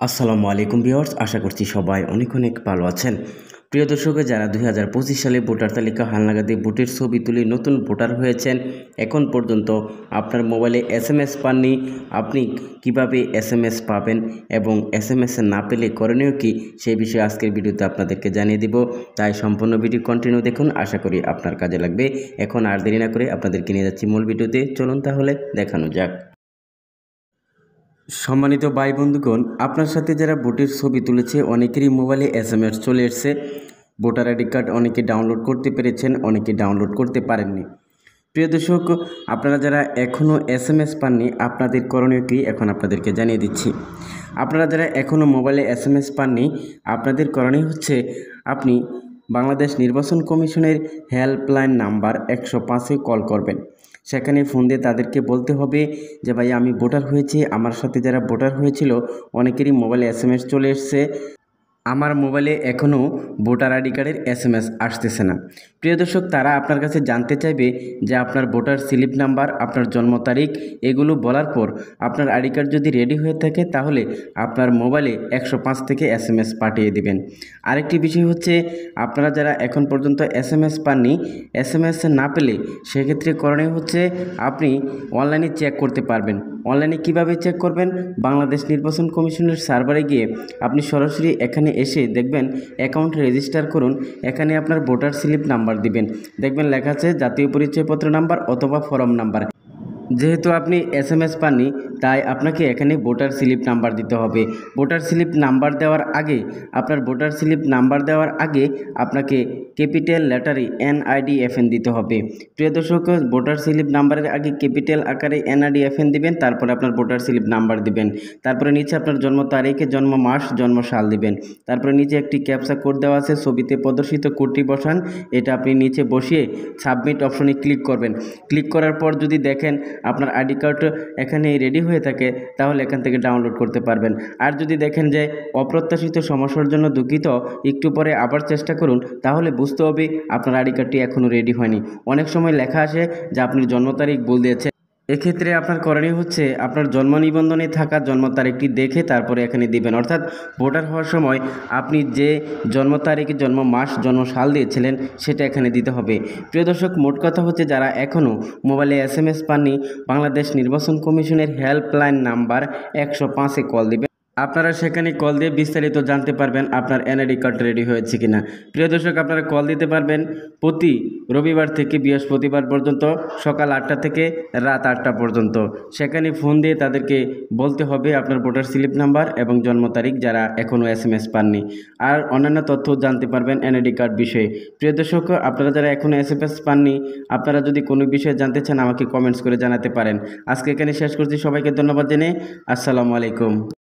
আসসালামু আলাইকুম ভিউয়ার্স, আশা করছি সবাই অনেক অনেক ভালো আছেন। প্রিয় দর্শক, যারা 2025 সালে ভোটার তালিকা হালনাগাদে ভোটের ছবি তুলে নতুন ভোটার হয়েছেন, এখন পর্যন্ত আপনার মোবাইলে SMS পাননি, আপনি কিভাবে SMS পাবেন এবং SMS না পেলে করণীয় কি, সেই বিষয়ে আজকের ভিডিওতে আপনাদেরকে জানিয়ে দিব। তাই সম্পূর্ণ ভিডিও কন্টিনিউ দেখুন, আশা করি আপনার কাজে লাগবে। এখন আর দেরি না করে আপনাদেরকে নিয়ে যাচ্ছি মূল ভিডিওতে, চলুন তাহলে দেখানো যাক। সম্মানিত ভাই বন্ধুগণ, আপনার সাথে যারা ভোটের ছবি তুলেছে অনেকেরই মোবাইলে SMS চলে এসেছে। ভোটার আইডি কার্ড অনেকে ডাউনলোড করতে পেরেছেন, অনেকে ডাউনলোড করতে পারেননি। প্রিয় দর্শক, আপনারা যারা এখনও SMS পাননি, আপনাদের করণীয় কী এখন আপনাদেরকে জানিয়ে দিচ্ছি। আপনারা যারা এখনও মোবাইলে SMS পাননি, আপনাদের করণীয় হচ্ছে আপনি বাংলাদেশ নির্বাচন কমিশনের হেল্পলাইন নাম্বার 105-এ কল করবেন। সেখানে ফোন দিয়ে তাদেরকে বলতে হবে যে ভাই, আমি ভোটার হয়েছি, আমার সাথে যারা ভোটার হয়েছিল অনেকেরই মোবাইলে SMS চলে এসছে, আমার মোবাইলে এখনও ভোটার আইডি কার্ডের SMS আসতেছে না। প্রিয় দর্শক, তারা আপনার কাছে জানতে চাইবে যে আপনার ভোটার স্লিপ নাম্বার, আপনার জন্ম তারিখ, এগুলো বলার পর আপনার আইডি কার্ড যদি রেডি হয়ে থাকে তাহলে আপনার মোবাইলে 105 থেকে SMS পাঠিয়ে দিবেন। আরেকটি বিষয় হচ্ছে, আপনারা যারা এখন পর্যন্ত SMS পাননি, SMS না পেলে সেক্ষেত্রে করণীয় হচ্ছে আপনি অনলাইনে চেক করতে পারবেন। অনলাইনে কিভাবে চেক করবেন? বাংলাদেশ নির্বাচন কমিশনের সার্ভারে গিয়ে আপনি সরাসরি এখানে এসে দেখবেন অ্যাকাউন্ট রেজিস্টার করুন, এখানে আপনার ভোটার স্লিপ নাম্বার দিবেন, দেখবেন লেখা আছে জাতীয় পরিচয়পত্র নাম্বার অথবা ফর্ম নাম্বার। যেহেতু আপনি SMS পাননি, তাই আপনাকে এখানে ভোটার স্লিপ নাম্বার দিতে হবে। ভোটার স্লিপ নাম্বার দেওয়ার আগে আপনাকে ক্যাপিটাল লেটারে NIDFN দিতে হবে। প্রিয় দর্শক, ভোটার স্লিপ নাম্বারের আগে ক্যাপিটাল আকারে NIDFN দিবেন, তারপরে আপনার ভোটার স্লিপ নাম্বার দিবেন, তারপরে নিচে আপনার জন্ম তারিখে জন্ম মাস জন্ম সাল দিবেন, তারপরে নিচে একটি ক্যাপচা কোড দেওয়া আছে, ছবিতে প্রদর্শিত কোডটি বসান, এটা আপনি নিচে বসিয়ে সাবমিট অপশনে ক্লিক করবেন। ক্লিক করার পর যদি দেখেন আপনার আইডি কার্ড এখানে রেডি হয়ে থাকে, তাহলে এখান থেকে ডাউনলোড করতে পারবেন। আর যদি দেখেন যে অপ্রত্যাশিত সমস্যার জন্য দুঃখিত, একটু পরে আবার চেষ্টা করুন, তাহলে বুঝতে হবে আপনার আইডি কার্ডটি এখনও রেডি হয়নি। অনেক সময় লেখা আসে যে আপনার জন্ম তারিখ ভুল দিয়েছে। এক্ষেত্রে আপনার করণীয় হচ্ছে আপনার জন্ম নিবন্ধনে থাকা জন্ম তারিখটি দেখে তারপরে এখানে দিবেন। অর্থাৎ ভোটার হওয়ার সময় আপনি যে জন্ম তারিখ, জন্ম মাস, জন্ম সাল দিয়েছিলেন সেটা এখানে দিতে হবে। প্রিয় দর্শক, মোট কথা হচ্ছে যারা এখনও মোবাইলে SMS পাননি, বাংলাদেশ নির্বাচন কমিশনের হেল্পলাইন নাম্বার 105-এ কল দিবেন। আপনারা সেখানে কল দিয়ে বিস্তারিত জানতে পারবেন আপনার NID কার্ড রেডি হয়েছে কিনা। প্রিয় দর্শক, আপনারা কল দিতে পারবেন প্রতি রবিবার থেকে বৃহস্পতিবার পর্যন্ত সকাল 8টা থেকে রাত 8টা পর্যন্ত। সেখানে ফোন দিয়ে তাদেরকে বলতে হবে আপনার ভোটার স্লিপ নাম্বার এবং জন্ম তারিখ, যারা এখনও SMS পাননি। আর অন্যান্য তথ্য জানতে পারবেন NID কার্ড বিষয়ে। প্রিয় দর্শক, আপনারা যারা এখনও SMS পাননি, আপনারা যদি কোনো বিষয়ে জানতে চান আমাকে কমেন্টস করে জানাতে পারেন। আজকে এখানে শেষ করছি, সবাইকে ধন্যবাদ জানিয়ে আসসালামু আলাইকুম।